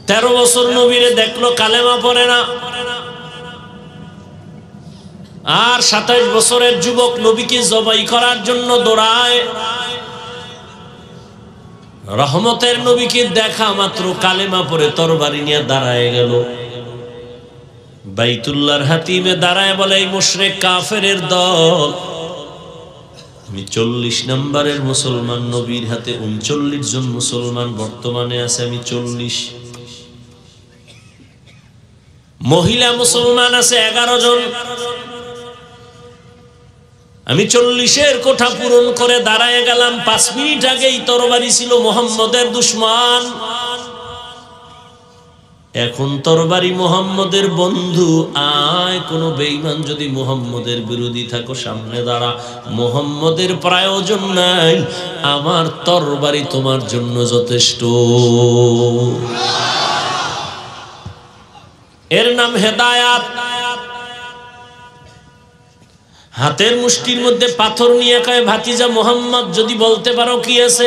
13 বছর নবীরে দেখলো, কালেমা পড়ে না। আর 27 বছরের যুবক নবীকে জবাই করার জন্য দৌড়ায়। রহমতের নবীকে দেখা মাত্র কালেমা পড়ে তরবারি নিয়ে দাঁড়ায় গেল। বাইতুল্লাহর হাতিমে দাঁড়ায় বলে, এই মুশরিক কাফেরের দল, আমি 40 নম্বরের মুসলমান, নবীর হাতে 39 জন মুসলমান বর্তমানে আছে, আমি 40। মহিলা মুসলমান আছে 11 জন, আমি 40-এর কোঠা পূরণ করে দাঁড়ায় গেলাম। 5 মিনিট আগেই তরবারি ছিল মুহাম্মদের দুশমন, এখন তরবারি মুহাম্মদের বন্ধু। আয়, কোন বেঈমান যদি মুহাম্মদের বিরোধী থাকো সামনে দাঁড়া, মুহাম্মদের প্রয়োজন নাই, আমার তরবারি তোমার জন্য যথেষ্ট। এর নাম হেদায়াত। হাতের মুষ্টির মধ্যে পাথর নিয়ে কয়, ভাতিজা মুহাম্মদ যদি বলতে পারো কি আছে?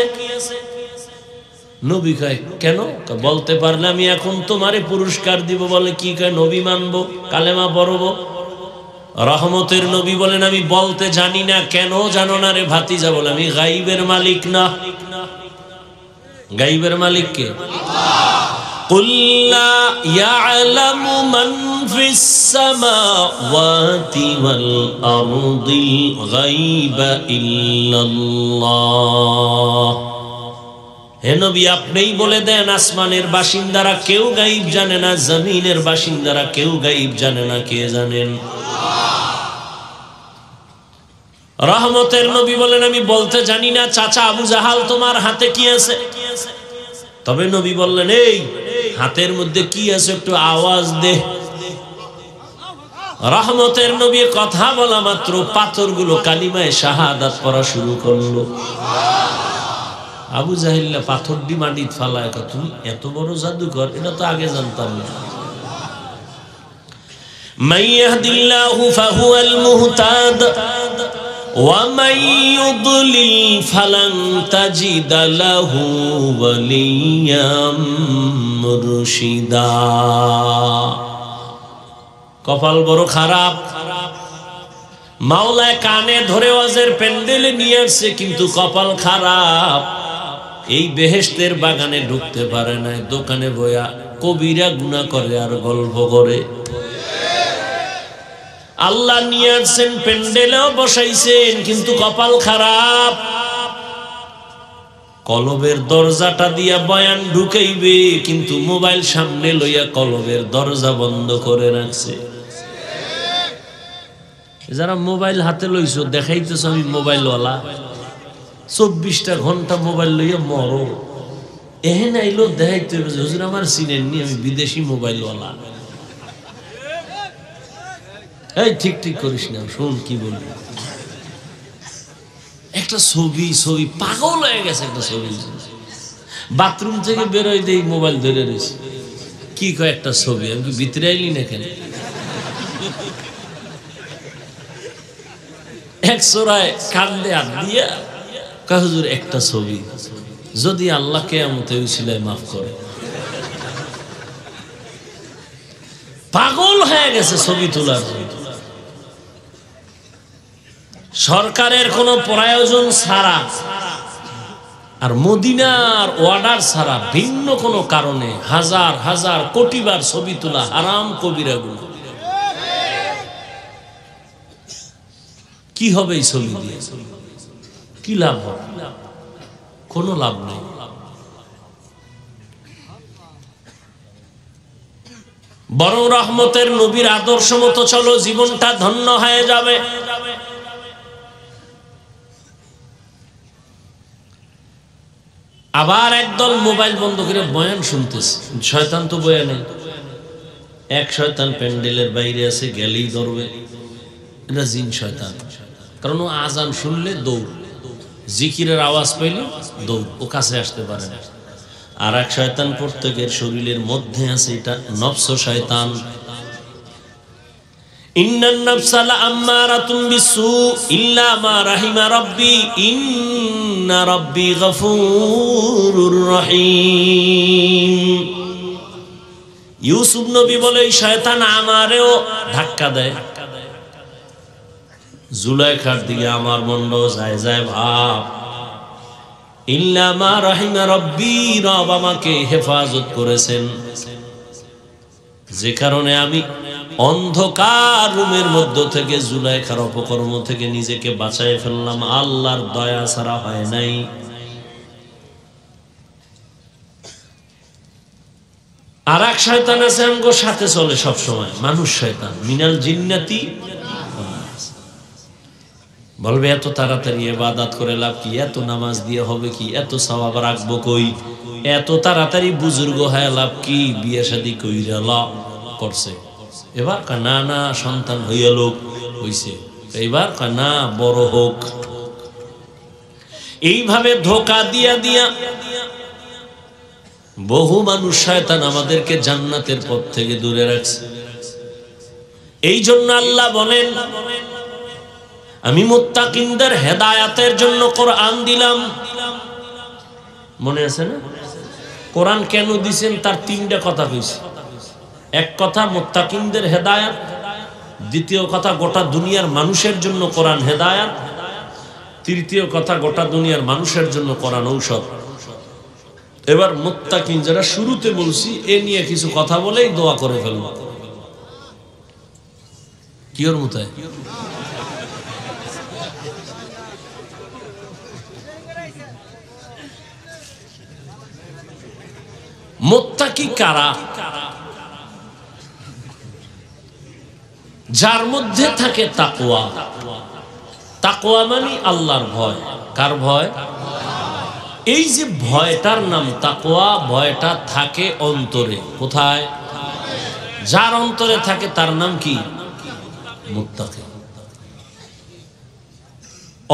নবী কয়, কেন? বলতে পারলে আমি এখন তোমারে পুরস্কার দিব। বলে, কি? কয়, নবী মানবো, কালেমা পড়ব। রহমতের নবী বলেন, আমি বলতে জানি না। কেন জানো না রে ভাতিজা? বলে, আমি গাইবের মালিক না। গাইবের মালিক কে? قُلْ لَا يَعْلَمُ مَنْ فِي السَّمَاوَاتِ وَالْأَرْضِ الْغَيْبَ إِلَّا اللَّهُ। হে নবী, আপনিই বলে দেন, আসমানের বাসিন্দারা কেউ গায়েব জানে না, জমিনের বাসিন্দারা কেউ গায়েব জানে না। কে জানেন? রহমতের নবী বলেন, আমি বলতে জানি না। চাচা আবু জাহাল, তোমার হাতে কি আছে? তবে নবী বললেন, এই হাতের মধ্যে কি আছে একটু আওয়াজ দে। রহমতের নবী কথা বলা মাত্র পাথরগুলো কালিমায়ে শাহাদাত পড়া শুরু করলো। আবু জাহিল পাথর দি মাটিত ফালায়, তুমি এত বড় জাদুকর, এটা তো আগে জানতাম না। মান ইয়াহদিল্লাহু ফাহুয়াল মুহতাদ ওয়া মান ইউদ্লিল ফালান তাজিদা লাহু ওয়ালিয়াম মুরশিদা। কপাল বড় খারাপ। মাওলায় কানে ধরে ওয়াজের প্যান্ডেলে নিয়ে আসছে, কিন্তু কপাল খারাপ। এই বেহেশতের বাগানে ঢুকতে পারে না, দোকানে বয়া কবিরা গুনাহ করে আর গল্প করে। আল্লাহ নিয়ে আসছেন, প্যান্ডেলেও বসাইছেন, কিন্তু কপাল খারাপ। কলবের দরজাটা দিয়া বয়ান ঢুকাইবে, কিন্তু মোবাইল সামনে লইয়া কলবের দরজা বন্ধ করে রাখছে। যারা মোবাইল হাতে লইছো, দেখাইতেছ আমি মোবাইলওয়ালা, 24টা ঘন্টা মোবাইল লইয়া মরো। এহেন আইলো দেখাইতে হবে, হুজুর আমার চিনেননি, আমি বিদেশি মোবাইলওয়ালা। এই ঠিক ঠিক করিস না, শুন কি বলবি। একটা ছবি পাগল হয়ে গেছে। একটা ছবি বাথরুম থেকে বেরোয় দেই, মোবাইল ধরে রয়েছে। কি কয় একটা ছবি? আমি কি ভিতরে আইলি না কেন? এক সোরায় কান্দে হাত দিয়া কয়, হুজুর একটা ছবি, যদি আল্লাহ কিয়ামতে উসিলায় মাফ করে। পাগল হয়ে গেছে ছবি তোলার। সরকারের কোনো প্রয়োজন ছাড়া আর মদিনার অর্ডার ছাড়া ভিন্ন কোনো কারণে হাজার হাজার কোটিবার ছবি তোলা হারাম, কবিরা গুনাহ। কি হবে এই ছবি দিয়ে? কি লাভ হবে? কোনো লাভ নেই। বরং রহমতের নবীর আদর্শ মতো চলো, জীবনটা ধন্য হয়ে যাবে। আবার একদল মোবাইল বন্ধ করে বয়ান শুনতেছে। শয়তান তো বয়ানে, এক শয়তান প্যান্ডেলের বাইরে আছে, গেলেই ধরবে। এটা জিন শয়তান। কারণ ও আজান শুনলে দৌড়, জিকিরের আওয়াজ পাইলে দৌড়, ও কাছে আসতে পারে না। আর এক শয়তান প্রত্যেকের শরীরের মধ্যে আছে, এটা নফস শয়তান। ইন্নান নাফসা লাআম্মারাতুম বিসসু ইল্লা মা রাহিমা রাব্বি ইন্না রাব্বি গফুরুর রহিম। ইউসুফ নবী বলে এই শয়তান আমারেও ধাক্কা দেয়, জুলাইখার দিকে আমার মনটাও যায় যায় ভাব। ইল্লা মা রাহিমা রব্বি, রব আমাকে হেফাজত করেছেন, যে কারণে আমি অন্ধকার রুমের মধ্য থেকে জুলাইখার অপকর্ম থেকে নিজেকে বাঁচায় ফেললাম। আল্লাহর দয়া ছাড়া হয় নাই। আর এক শয়তান আছে আমগো সাথে চলে সব সময়, মানুষ শয়তান, মিনাল জিন্নাতি। বলবে এত তাড়াতাড়ি ইবাদত করে লাভ কি, এত নামাজ দিয়ে হবে কি, এত সওয়াব রাখবো কই, এত তাড়াতাড়ি বুজুর্গ হয়ে লাভ কি, বিয়ে শাদী কইরা লাভ করছে। এবার না না সন্তান হইয়া লোক হইছে, এবার না বড় হোক। এইভাবে ধোঁকা দিয়া দিয়া বহু মানুষ শয়তান আমাদেরকে জান্নাতের পথ থেকে দূরে রাখছে। এই জন্য আল্লাহ বলেন, আমি মুত্তাকিনদের হেদায়েতের জন্য কোরআন দিলাম। মনে আছে না কোরআন কেন দিবেন? তার তিনটা কথা কইছে। এক কথা মুত্তাকিনদের হেদায়েত, দ্বিতীয় কথা গোটা দুনিয়ার মানুষের জন্য কোরআন হেদায়েত, তৃতীয় কথা গোটা দুনিয়ার মানুষের জন্য কোরআন ঔষধ। এবার মুত্তাকিন যারা শুরুতে বলছি এ নিয়ে কিছু কথা বলেই দোয়া করে ফেলব। কি ওর মতায় মুত্তাকি কারা? যার মধ্যে থাকে তাকওয়া। তাকওয়া মানে আল্লাহর ভয়। কার ভয়? এই যে ভয়টার নাম তাকওয়া, ভয়টা থাকে অন্তরে। কোথায়? যার অন্তরে থাকে তার নাম কি? মুত্তাকি।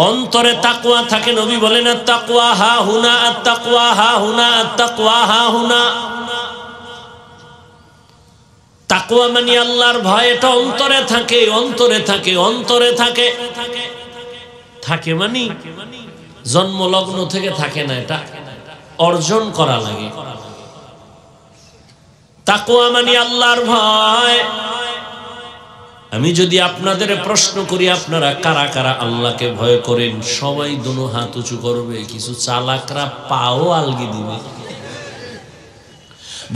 অন্তরে তাকওয়া থাকে। নবী বলেন আত-তাকওয়া হা হুনা, আত-তাকওয়া হা হুনা, আত-তাকওয়া হা হুনা। তাকওয়া মানে আল্লাহর ভয়, এটা অন্তরে থাকে, অন্তরে থাকে, অন্তরে থাকে। থাকে মানে জন্মলগ্ন থেকে থাকে না, এটা অর্জন করা লাগে। তাকওয়া মানে আল্লাহর ভয়। আমি যদি আপনাদের প্রশ্ন করি আপনারা কারা কারা আল্লাহকে ভয় করেন, সবাই দুনো হাত উঁচু করবে। কিছু চালাকরা পাও আলগি দিবে,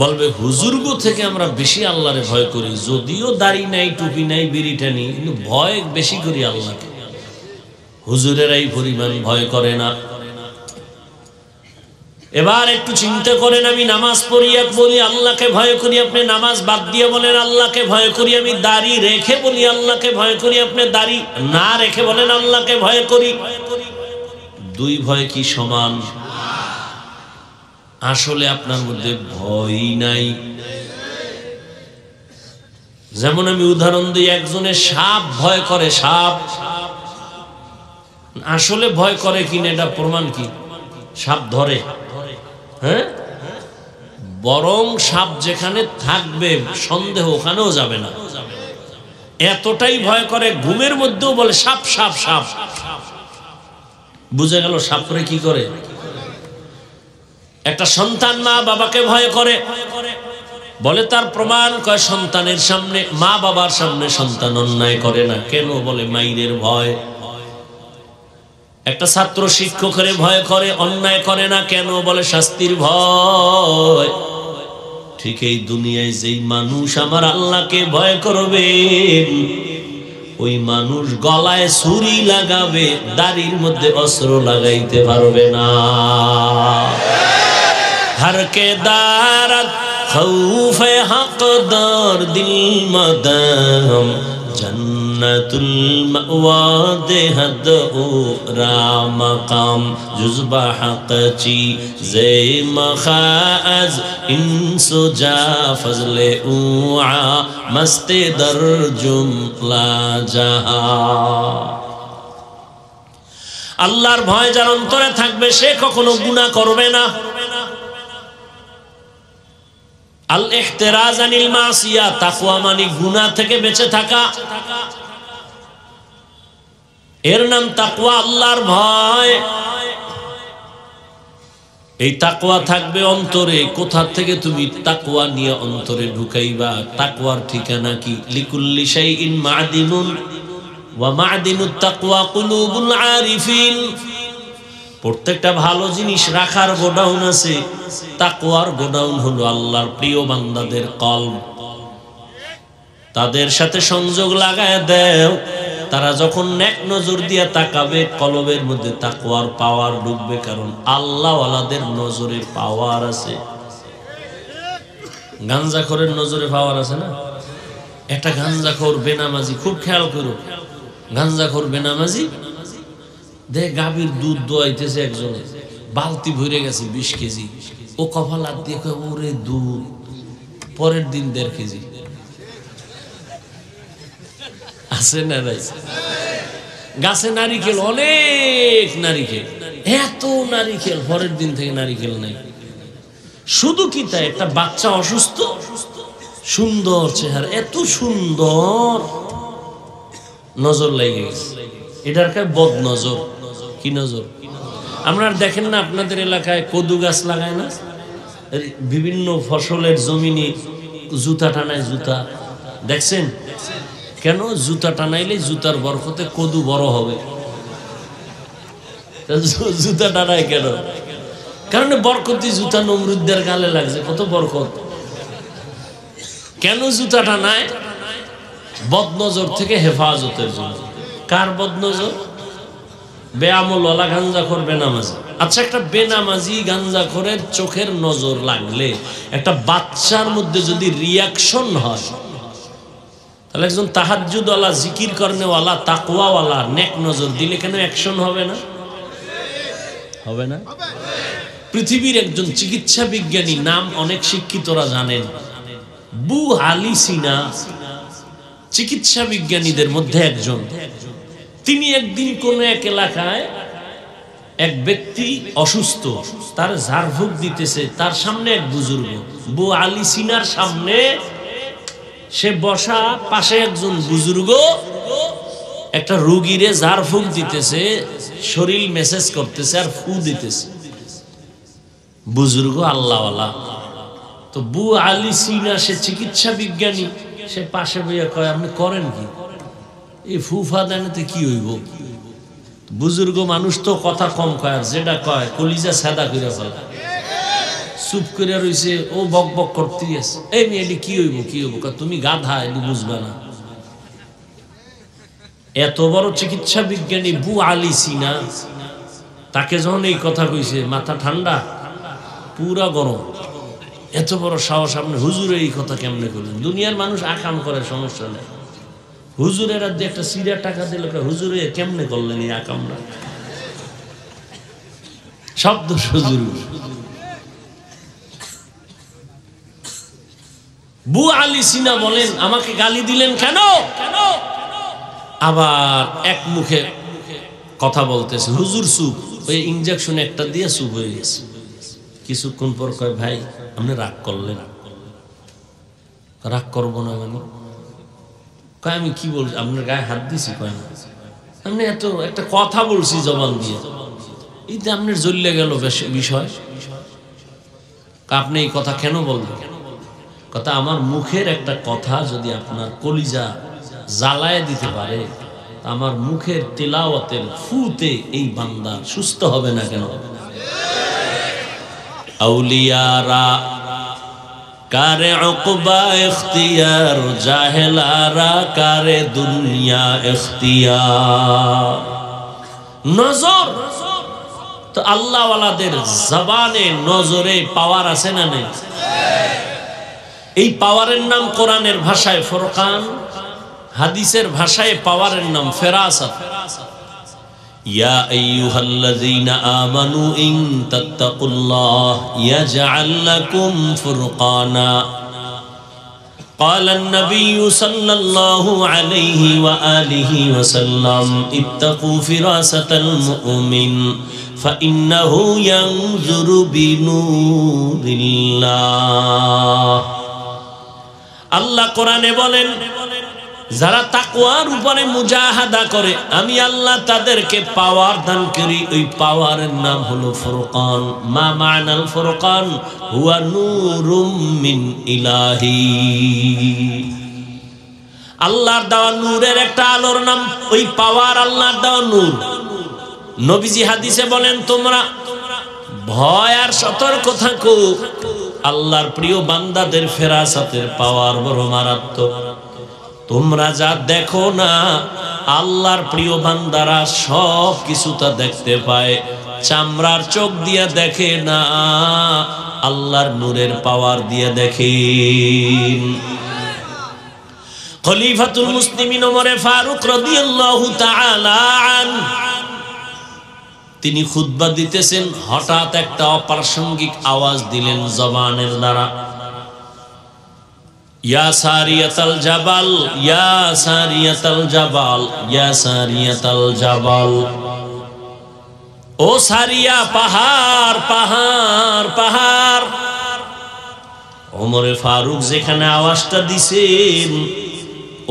বলবে হুজুরগো থেকে আমরা বেশি আল্লাহরে ভয় করি, যদিও দাড়ি নাই, টুপি নাই, বিড়িটা নেই, কিন্তু ভয় বেশি করি আল্লাহকে। হুজুরেরাই পরিমাণ ভয় করে না। এবার একটু চিন্তা করেন, আমি নামাজ পড়িয়া বলি আল্লাহকে ভয় করি, আপনি নামাজ বাদ দিয়ে বলেন আল্লাহকে ভয় করি। আমি দাড়ি রেখে বলি আল্লাহকে ভয় করি, আপনি দাড়ি না রেখে বলেন আল্লাহকে ভয় করি। দুই ভয় কি সমান? আসলে আপনার মধ্যে ভয় নাই। যেমন আমি উদাহরণ দিই, একজনের সাপ ভয় করে, সাপ আসলে ভয় করে কিনা এটা প্রমাণ কি? সাপ ধরে, হ্যাঁ, বরং সাপ যেখানে থাকবে সন্দেহ ওখানেও যাবে না, এতটাই ভয় করে। ঘুমের মধ্যেও বলে সাপ সাপ সাপ। বুঝে গেল সাপ করে কি করে। একটা সন্তান মা বাবাকে ভয় করে, বলে তার প্রমাণ, কয় সন্তানের সামনে, মা বাবার সামনে সন্তান অন্যায় করে না। কেন? বলে মাইরের ভয়। একটা ছাত্র শিক্ষকের ভয় করে, অন্যায় করে না। কেন? বলে শাস্তির ভয়। ঠিক এই দুনিয়ায় যেই মানুষ আমার আল্লাহকে ভয় করবে, ওই মানুষ গলায় ছুরি লাগাবে, দাড়ির মধ্যে অস্ত্র লাগাইতে পারবে না। हर के दारत खौफ हक़दार दिल मदम जन्नतुल मअवा देहद ओ रामकाम जुज़बा हक़ची ज़े मखाज़ इंसो जा फज़ले उआ मस्ते दर जुमला जहा। আল্লাহর ভয় যার অন্তরে থাকবে সে কখনো গুনাহ করবে না। আল ইহতিরাজ আনিল মাসিয়া, তাকওয়া মানে গুনাহ থেকে বেঁচে থাকা, এর নাম তাকওয়া, আল্লাহর ভয়। এই তাকওয়া থাকবে অন্তরে। কোথা থেকে তুমি তাকওয়া নিয়ে অন্তরে ঢুকাইবা? তাকওয়ার ঠিকানা কি? লিকুল্লি শাইইন মা'দিনুন ওয়া মা'দিনুত তাকওয়া কুলুবুল আরিফিন। প্রত্যেকটা ভালো জিনিস রাখার গোডাউন আছে, তাকওয়ার গোডাউন হলো আল্লাহর প্রিয় বান্দাদের কলব। তাদের সাথে সংযোগ লাগায় দাও, তারা যখন নেক নজর দিয়ে তাকাবে কলবের মধ্যে তাকওয়ার পাওয়ার ঢুকবে, কারণ আল্লাহ ওয়ালাদের নজরে পাওয়ার আছে। গাঞ্জাখোরের নজরে পাওয়ার আছে না? একটা গাঞ্জাখোর বেনামাজি, খুব খেয়াল করো, গাঞ্জাখোর বেনামাজি দেখ গাভীর দুধ দোয়াইতেছে, একজনে বালতি ভরে গেছে 20 কেজি, ও কপাল হাত দিয়ে কয় ওরে দুধ, পরের দিন 1.5 কেজি। আছে না নাই? গাছে নারিকেল, অনেক নারিকেল, এত নারিকেল, পরের দিন থেকে নারিকেল নাই। শুধু কি তাই, একটা বাচ্চা অসুস্থ, সুন্দর চেহারা, এত সুন্দর, নজর লেগে গেছে। এটার কাছে বদ নজর। কি নজর? আপনারা দেখেন না আপনাদের এলাকায় কদু গাছ লাগায় না? বিভিন্ন ফসলের জমিনে জুতা টানায়, জুতা দেখছেন? কেন? জুতা টানাইলে জুতার বরকতে কদু বড় হবে। জুতা টানায় কেন? কারণ বরকতি জুতা নমরুদদের গালে লাগছে, কত বরকত। কেন জুতা টানায়? বদনজর থেকে হেফাজতের জন্য। কার বদনজর? বেআমল ওয়ালা গাঞ্জাখোর বেনামাজি। আচ্ছা, একটা বেনামাজি গাঞ্জাখোরের চোখের নজর লাগলে, একটা বাচ্চার মধ্যে যদি রিয়াকশন হয়, তাহলে একজন তাহাজ্জুদ ওয়ালা, জিকির করনে ওয়ালা, তাকওয়া ওয়ালা নেক নজর দিলে কেন অ্যাকশন হবে না? হবে না? পৃথিবীর একজন চিকিৎসা বিজ্ঞানী, নাম অনেক শিক্ষিতরা জানেন, বু আলী সিনা, চিকিৎসা বিজ্ঞানীদের মধ্যে একজন। তিনি একদিন কোন এক এলাকায় এক ব্যক্তি অসুস্থ, তার ঝাড়ফুঁক দিতেছে, তার সামনে এক বুজুর্গ, বু আলী সিনার সামনে সে বসা, পাশে একজন বুজুর্গ একটা রোগীরে ঝাড়ফুঁক দিতেছে, শরীর মেসেজ করতেছে আর ফু দিতেছে। বুজুর্গ আল্লাহওয়ালা। তো বু আলী সিনা সে চিকিৎসা বিজ্ঞানী, সে পাশে বইয়া কয় আপনি করেন কি? এই ফুফা দানেতে কি হইব? বুজুর্গ মানুষ তো কথা কম কয়, আর যেটা কয় কলিজা সাদা করে ফেলা। চুপ করে রইছে, ও বক বক করতে আছে, এই মেয়েটি কি হইব, কি হইব? তুমি গাধা, এটি বুঝবে না। এত বড় চিকিৎসা বিজ্ঞানী বু আলী সিনা, তাকে যখন এই কথা কইছে, মাথা ঠান্ডা, পুরা গরম। এত বড় সাহস, আপনি হুজুরে এই কথা কেমনে করলেন? দুনিয়ার মানুষ আকাম করে, সমস্যা নেই। হুজুরের আর একটা সিরিয়া টাকা দিল, হুজুরে কেমনে করলেন এই আকামটা? শব্দ হুজুর। বু আলী সিনা বলেন, আমাকে গালি দিলেন কেন? আবার এক মুখে কথা বলতেছে, হুজুর চুপ। ওই ইনজেকশন একটা দিয়ে চুপ হয়ে গেছে। কিছুক্ষণ পর কয়, ভাই আপনি রাগ করলেন? রাগ করবো না মানে? কয় আমি কি বলছি, আপনার গায়ে হাত দিছি? কয় না, আপনি এত একটা কথা বলছি জবান দিয়ে, এইতে আপনার জ্বললে গেল বিষয়। আপনি এই কথা কেন বললেন? কথা, আমার মুখের একটা কথা যদি আপনার কলিজা জ্বালায় দিতে পারে, আমার মুখের তিলাওয়াতের ফুতে এই বান্দা সুস্থ হবে না কেন? আউলিয়ারা কারে উকবা ইখতিয়ার, জাহেলারা কারে দুনিয়া ইখতিয়ার। নজর তো আল্লাহ ওয়ালাদের জবানে, নজরে পাওয়ার আছে না নেই? এই পাওয়ারের নাম কোরআনের ভাষায় ফুরকান, হাদিসের ভাষায় পাওয়ারের নাম ফেরাসাত। ইয়া আইয়ুহাল্লাযীনা আমানু ইন তাত্তাকুল্লাহ ইয়াজআল লাকুম ফুরকানা। قال النبي صلى الله عليه وآله وسلم اتقوا فراسة المؤمن فإنه ينظر بنور الله। আল্লাহ কোরআনে বলেন, যারা তাকওয়ার উপরে মুজাহাদা করে আমি আল্লাহ তাদেরকে পাওয়ার দান করি। ওই পাওয়ারের নাম হলো ফুরকান। মা মানাল ফুরকান হুয়া নূরুম মিন ইলাহি, আল্লাহর দেওয়া নূরের একটা আলোর নাম ওই পাওয়ার, আল্লাহর দেওয়া নূর। নবীজি হাদিসে বলেন তোমরা ভয় আর সতর্ক থাকো, আল্লাহর প্রিয় বান্দাদের ফেরাসাতের পাওয়ার বড় মারাত্মক। তোমরা যা দেখো না আল্লাহর প্রিয় বান্দারা সব কিছু তা দেখতে পায়, চামড়ার চোখ দিয়ে দেখে না, আল্লাহর নূরের পাওয়ার দিয়ে দেখে। খলিফাতুল মুসলিমিন ওমরে ফারুক রাদিয়াল্লাহু তাআলা আনহু তিনি খুতবা দিতেছেন, হঠাৎ একটা অপ্রাসঙ্গিক আওয়াজ দিলেন জবানের দ্বারা, ইয়া সারিয়াতাল জাবাল, ইয়া সারিয়াতাল জাবাল, ইয়া সারিয়াতাল জাবাল। ও সারিয়া, পাহাড় পাহাড় পাহাড়। ওমরে ফারুক যেখানে আওয়াজটা দিছেন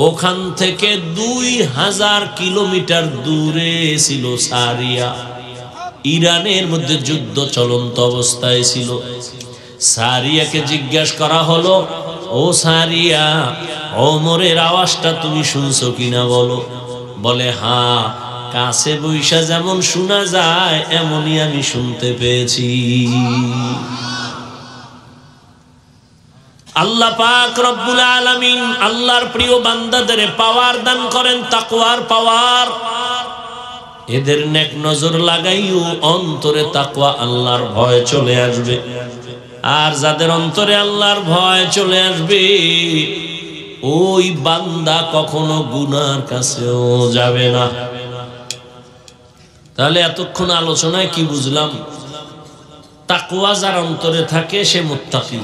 ওখান থেকে 2000 কিলোমিটার দূরে ছিল সারিয়া। ইরানের মধ্যে যুদ্ধ চলন্ত অবস্থায় ছিল। সারিয়াকে জিজ্ঞাসা করা হলো, ও সারিয়া, ওমরের আওয়াজটা তুমি শুনছো কিনা বলো। বলে হ্যাঁ, কাছে বৈশা যেমন শোনা যায় এমনই আমি শুনতে পেয়েছি। আল্লাহ পাক রব্বুল আলামিন আল্লাহর প্রিয় বান্দাদের পাওয়ার দান করেন, তাকওয়ার পাওয়ার। এদের নেক নজর লাগাইও অন্তরে তাকওয়া আল্লাহর ভয় চলে আসবে। আর যাদের অন্তরে আল্লাহর ভয় চলে আসবে ওই বান্দা কখনো গুনার কাছেও যাবে না। তাহলে এতক্ষণ আলোচনায় কি বুঝলাম? তাকওয়া যার অন্তরে থাকে সে মুত্তাকি।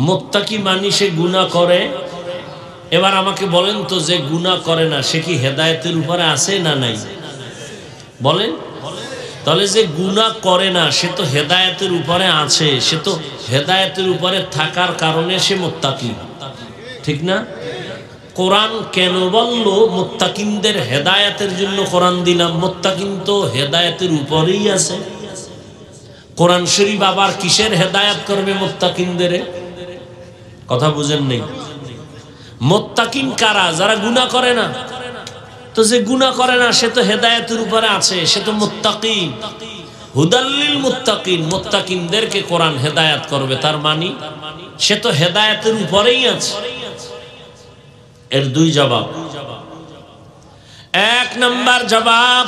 মুত্তাকি মানে সে গুনাহ করে। এবার আমাকে বলেন তো, যে গুনাহ করে না সে কি হেদায়েতের উপরে আছে না নাই? বলেন। তাহলে যে গুনাহ করে না সে তো হেদায়েতের উপরে আছে, সে তো হেদায়েতের উপরে থাকার কারণে সে মুত্তাকি, ঠিক না? কোরআন কেন বলল মুত্তাকিনদের হেদায়েতের জন্য কোরআন দিলাম? মুত্তাকিন তো হেদায়েতের উপরেই আছে। কোরআন শরীফ আবার কিসের হেদায়েত করবে মুত্তাকিনদের? কথা বুঝেন নেই? মুত্তাকিন কারা? যারা গুনাহ করে না। তো যে গুনাহ করে না সে তো হেদায়েতের উপরে আছে, সে তো মুত্তাকিন। হুদাল্লিল মুত্তাকিন, মুত্তাকিনদেরকে কোরআন হেদায়েত করবে, তার মানে সে তো হেদায়েতের উপরেই আছে। এর দুই জবাব। এক নাম্বার জবাব,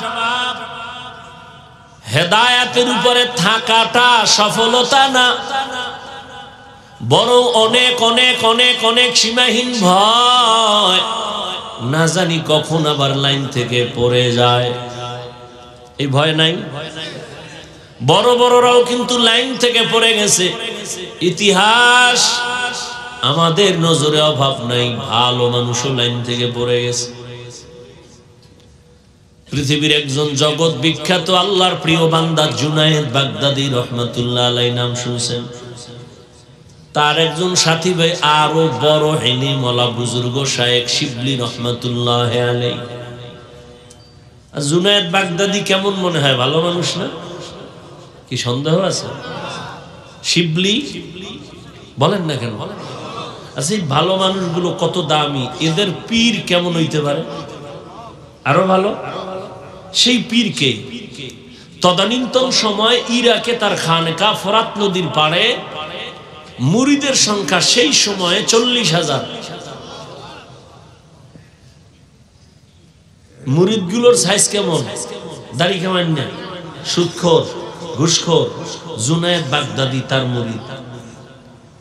হেদায়েতের উপরে থাকাটা সফলতা না, বরং অনেক অনেক অনেক অনেক সীমাহীন ভয়। না জানি কখন আবার লাইন থেকে পড়ে যায়, এই ভয় নাই? বড় বড়রাও কিন্তু লাইন থেকে পড়ে গেছে। ইতিহাস আমাদের নজরে অভাব নাই, ভালো মানুষও লাইন থেকে পড়ে গেছে। পৃথিবীর একজন জগৎ বিখ্যাত আল্লাহর প্রিয় বান্দা জুনায়েদ বাগদাদী রহমাতুল্লাহ আলাইহি নাম শুনছেন? তার একজন সাথী ভাই আরো বড় হেলিমওয়ালা বুজুর্গ শায়েখ শিবলি রহমাতুল্লাহ আলাইহি। জুনায়েদ বাগদাদী কেমন মনে হয়? ভালো মানুষ না? কি সন্দেহ আছে? শিবলি বলেন না কেন? আচ্ছা, এই ভালো মানুষগুলো কত দামি, এদের পীর কেমন হইতে পারে? আরো ভালো। সেই পীরকে তদানীন্তন সময় ইরাকে তার খানকা ফরাত নদীর পাড়ে মুরিদের সংখ্যা সেই সময়ে 40,000। মুরিদগুলোর সাইজ কেমন? দাড়ি কেমন না, সুদখোর, ঘুষখোর। জুনায়েদ বাগদাদী তার মুরিদ।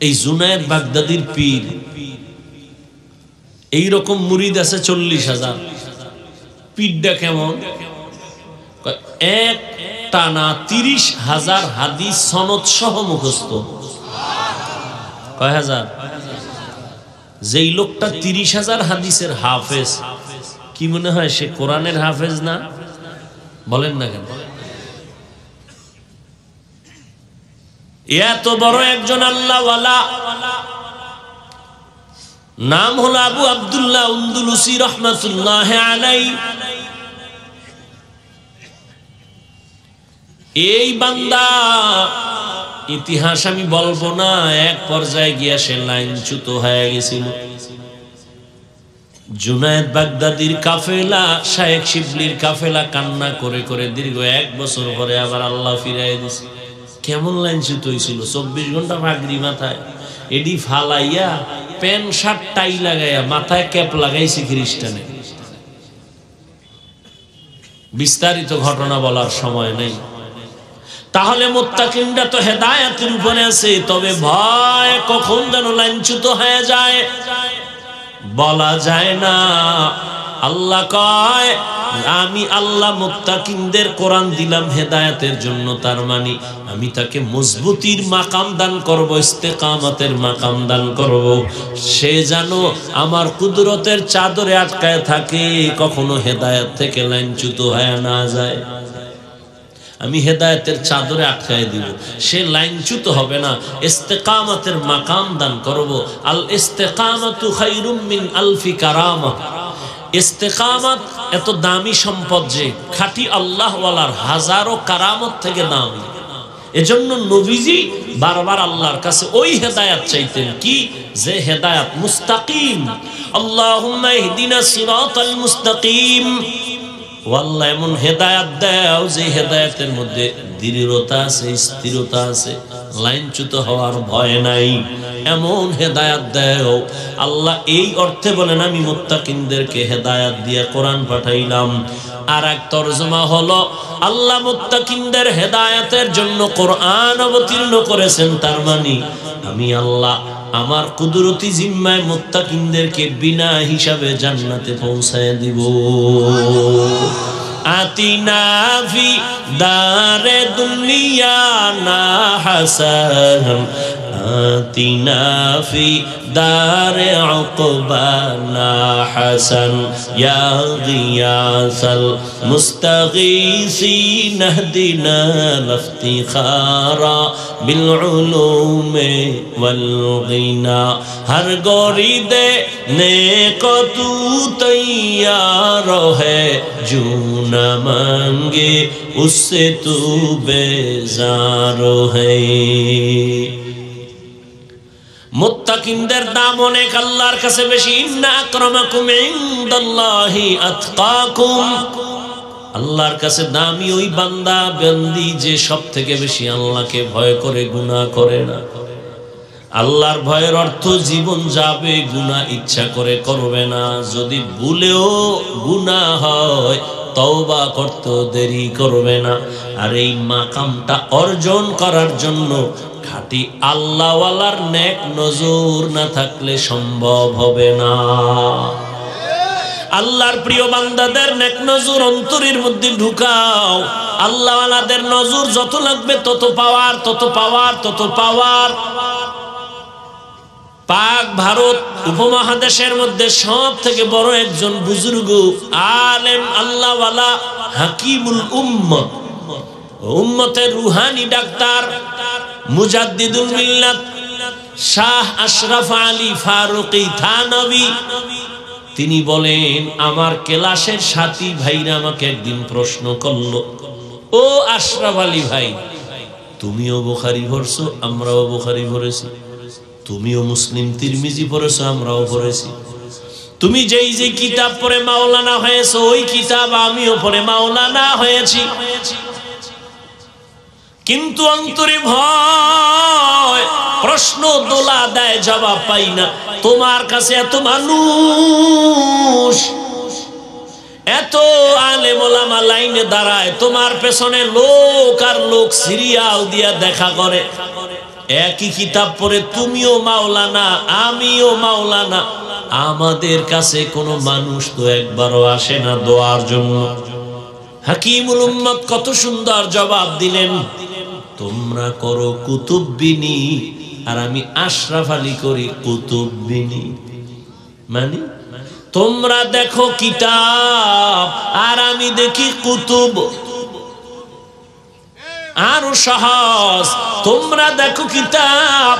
এই জুনায়েদ বাগদাদীর পীর এইরকম মুরিদ আছে 40,000। পীরটা কেমন? এক টানা 30,000 হাদিস সনদ সহ মুখস্থ। কয় হাজার? যেই লোকটা 30,000 হাদিসের হাফেজ, কি মনে হয় সে কোরআনের হাফেজ না? বলেন না কেন? এত বড় একজন আল্লাহওয়ালা নাম হলো আবু আব্দুল্লাহ উন্দুলুসি রহমাতুল্লাহ আলাইহি। এই বান্দা ইতিহাস আমি বলবো না, এক পর্যায়ে গিয়া সে লাইনচ্যুত হয়ে গেছিল। জুনায়েদ বাগদাদির কাফেলা, শায়েখ শিবলির কাফেলা কান্না করে করে দীর্ঘ 1 বছর পরে আবার আল্লাহ ফিরাই দিছে। কেমন লাইনচ্যুত হয়েছিল? 24 ঘন্টা পাগড়ি মাথায়, এডি ফালাইয়া প্যান্ট শার্ট টাই লাগাইয়া মাথায় ক্যাপ লাগাইছে খ্রিস্টানে। বিস্তারিত ঘটনা বলার সময় নেই। তাহলে মুত্তাকিনরা তো হেদায়েতের উপরে আছে, তবে ভয় কখন যেন লাইনচ্যুত হয়ে যায় বলা যায় না। আল্লাহ কয়, আমি আল্লাহ মুত্তাকিনদের কোরআন দিলাম হেদায়েতের জন্য, তার মানে আমি তাকে মজবুতির মাকাম দান করব, ইস্তেকামতের মাকাম দান করব। সে যেন আমার কুদরতের চাদরে আটকায় থাকে, কখনো হেদায়েত থেকে লাইনচ্যুত হয়ে না যায়। আমি হেদায়েতের চাদরে আটকায় দিব, সে লাইনচ্যুত হবে না, ইস্তেকামতের মাকাম দান করব। আল ইস্তেকামাতু খায়রুম মিন আলফি কারামা। ইস্তেকামত এত দামি সম্পদ যে খাঁটি আল্লাহওয়ালার হাজারো কারামত থেকে দামি। এজন্য নবীজি বারবার আল্লাহর কাছে ওই হেদায়েত চাইতেন, কি যে হেদায়েত মুস্তাকিম। আল্লাহুম্মা ইহদিনাস সিরাতাল মুস্তাকিম। ও আল্লাহ এমন হেদায়েত দাও যে হেদায়েতের মধ্যে দৃঢ়তা আছে, স্থিরতা আছে, লাইনচ্যুত হওয়ার ভয় নাই, এমন হেদায়েত দাও আল্লাহ। এই অর্থে বলেন আমি মুত্তাকিনদেরকে হেদায়েত দিয়ে কোরআন পাঠাইলাম। আর এক তরজমা হলো আল্লাহ মুত্তাকিনদের হেদায়েতের জন্য কোরআন অবতীর্ণ করেছেন, তার মানে আমি আল্লাহ আমার কুদরতি জিম্মায় মুত্তাকিনদেরকে বিনা হিসাবে জান্নাতে পৌঁছায় দিব। আতিনা ফি দারে দুনিয়া না হাসান, আতিনা ফি দারে উকবা না হাসান, ইয়া গিয়াসাল মুস্তাগীসিন ইহদিনা লিফতিখারা বিল উলুমি ওয়াল গিনা। হর গোরি দে নেকো তু তৈয়ার है जो न मांगे उससे तू बेजार है। মুত্তাকিনদের দাম অনেক আল্লাহর কাছে বেশি। ইন্না আকরামাকুম ইনদাল্লাহি আতকাকুম। আল্লাহর কাছে দামি ওই বান্দা বান্দি যে সব থেকে বেশি আল্লাহকে ভয় করে, গুনাহ করে না। আল্লাহর ভয়ের অর্থ জীবন যাবে, গুনাহ ইচ্ছা করে করবে না। যদি ভুলেও গুনাহ হয় তওবা করতে দেরি করবে না। আর এই মাকামটা অর্জন করার জন্য খাঁটি আল্লাহওয়ালার নেক নজর না থাকলে সম্ভব হবে না। আল্লাহর প্রিয় বান্দাদের নেক নজর অন্তরের মধ্যে ঢুকাও। আল্লাহওয়ালাদের নজর যত লাগবে তত পাওয়ার, তত পাওয়ার, তত পাওয়ার। পাক ভারত উপমহাদেশের মধ্যে সব থেকে বড় একজন বুজুর্গ আলেম আল্লাহওয়ালা হাকিমুল উম্মত, উম্মতের রুহানি ডাক্তার মুজাদ্দিদুল মিল্লাত শাহ আশরাফ আলী ফারুকী থানভী, তিনি বলেন আমার ক্লাসের সাথী ভাইরা আমাকে একদিন প্রশ্ন করলো, ও আশরাফ আলী ভাই, তুমিও বুখারী পড়ছো, আমরাও বুখারী পড়েছি, তুমিও মুসলিম তিরমিজি পড়েছো, আমরাও পড়েছি, তুমি যেই যে কিতাব পড়ে মাওলানা হয়েছো ওই কিতাব আমিও পড়ে মাওলানা হয়েছি, কিন্তু অন্তরে ভয়, প্রশ্ন দোলা দেয়, জবাব পাই না। তোমার কাছে এত মানুষ, এত আলেম ওলামা লাইনে দাঁড়ায়, তোমার পেছনে লোক আর লোক সিরিয়াল দিয়া দেখা করে, একই কিতাব পড়ে তুমিও মাওলানা আমিও মাওলানা, আমাদের কাছে কোনো মানুষ তো একবারও আসে না দোয়ার জন্য। হাকিমুল উম্মত কত সুন্দর জবাব দিলেন, তোমরা করো কুতুববিনী আর আমি আশরাফ আলী করি কুতুববিনী। মানে তোমরা দেখো কিতাব আর আমি দেখি কুতুব। আরো সহজ, তোমরা দেখো কিতাব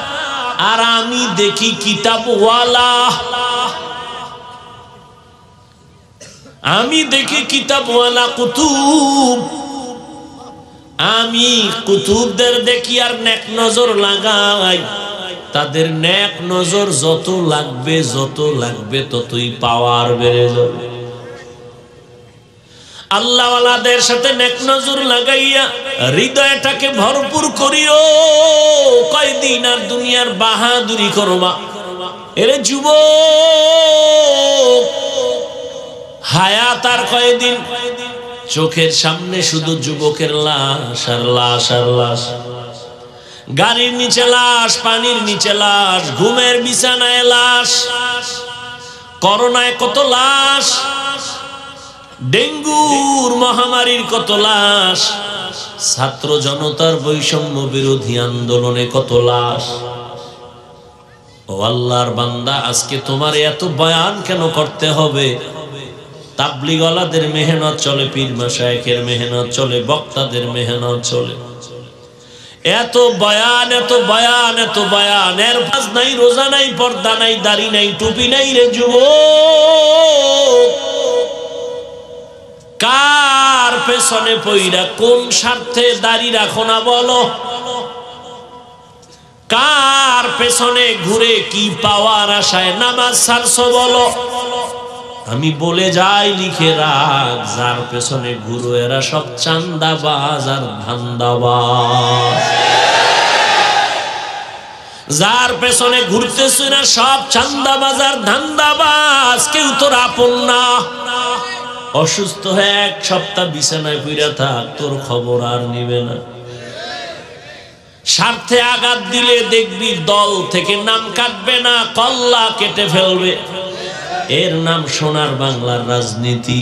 আর আমি দেখি কিতাবওয়ালা, আমি দেখি কিতাবওয়ালা কুতুব। আমি কুতুবদের দেখি আর নেক নজর লাগাই। তাদের নেক নজর যত লাগবে ততই পাওয়ার বেড়ে যাবে। আল্লাহওয়ালাদের সাথে নেক নজর লাগাইয়া হৃদয়টাকে ভরপুর করিও। কয়দিন আর দুনিয়ার বাহাদুরি করবা? এরে যুবক, হায়াত আর কয়দিন? চোখের সামনে শুধু যুবকের লাশ আর লাশ আর লাশ। গাড়ির নিচে লাশ, পানির নিচে লাশ, ঘুমের বিছানায় লাশ, করোনায় কত লাশ, ডেঙ্গুর মহামারীর কত লাশ, ছাত্র জনতার বৈষম্য বিরোধী আন্দোলনে কত লাশ। ও আল্লাহর বান্দা, আজকে তোমার এত বয়ান কেন করতে হবে? তাবলীগওয়ালাদের মেহনত চলে, পীর মাশায়েখের মেহনত চলে, বক্তাদের মেহনত চলে। এত বয়ান, এত বয়ান, এত বয়ান, এর ফাজ নাই, রোজা নাই, পর্দা নাই, দাড়ি নাই, টুপি নাই রে যুবক। কার পেছনে পইরা কোন স্বার্থে দাড়ি রাখো না বলো? কার পেছনে ঘুরে কি পাওয়ার আশায় নামাজ ছাড়ছো বলো? আমি বলে যাই, লিখে রাখ, যার পেছনে ঘুরো এরা সব চান্দাবাজ আর ধান্দাবাজ। যার পেছনে ঘুরতেছে না সব চান্দাবাজ আর ধান্দাবাজ। কেউ তোর আপন না। অসুস্থ হয়ে 1 সপ্তাহ বিছানায় পইরা থাক, তোর খবর আর নিবে না। স্বার্থে আঘাত দিলে দেখবি দল থেকে নাম কাটবে না, কল্লা কেটে ফেলবে। এর নাম সোনার বাংলার রাজনীতি।